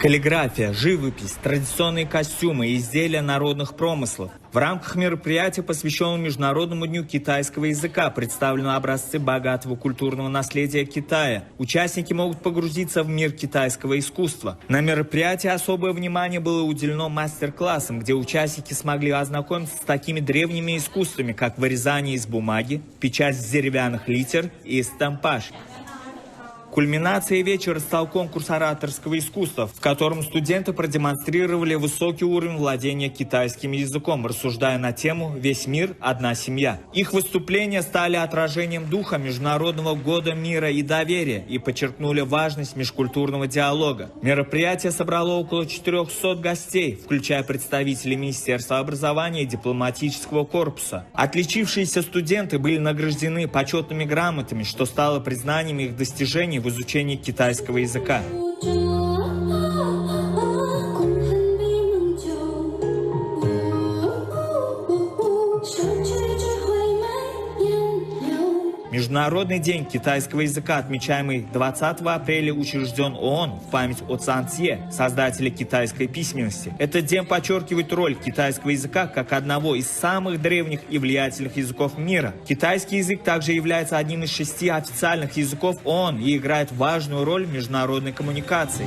Каллиграфия, живопись, традиционные костюмы и изделия народных промыслов. В рамках мероприятия, посвященного Международному дню китайского языка, представлены образцы богатого культурного наследия Китая. Участники могут погрузиться в мир китайского искусства. На мероприятии особое внимание было уделено мастер-классам, где участники смогли ознакомиться с такими древними искусствами, как вырезание из бумаги, печать с деревянных литер и эстампаж. Кульминацией вечера стал конкурс ораторского искусства, в котором студенты продемонстрировали высокий уровень владения китайским языком, рассуждая на тему «Весь мир – одна семья». Их выступления стали отражением духа Международного года мира и доверия и подчеркнули важность межкультурного диалога. Мероприятие собрало около 400 гостей, включая представителей Министерства образования и дипломатического корпуса. Отличившиеся студенты были награждены почетными грамотами, что стало признанием их достижений в изучении китайского языка. Международный день китайского языка, отмечаемый 20 апреля, учрежден ООН в память о Цан Цзэ, создателя китайской письменности. Этот день подчеркивает роль китайского языка как одного из самых древних и влиятельных языков мира. Китайский язык также является одним из 6 официальных языков ООН и играет важную роль в международной коммуникации.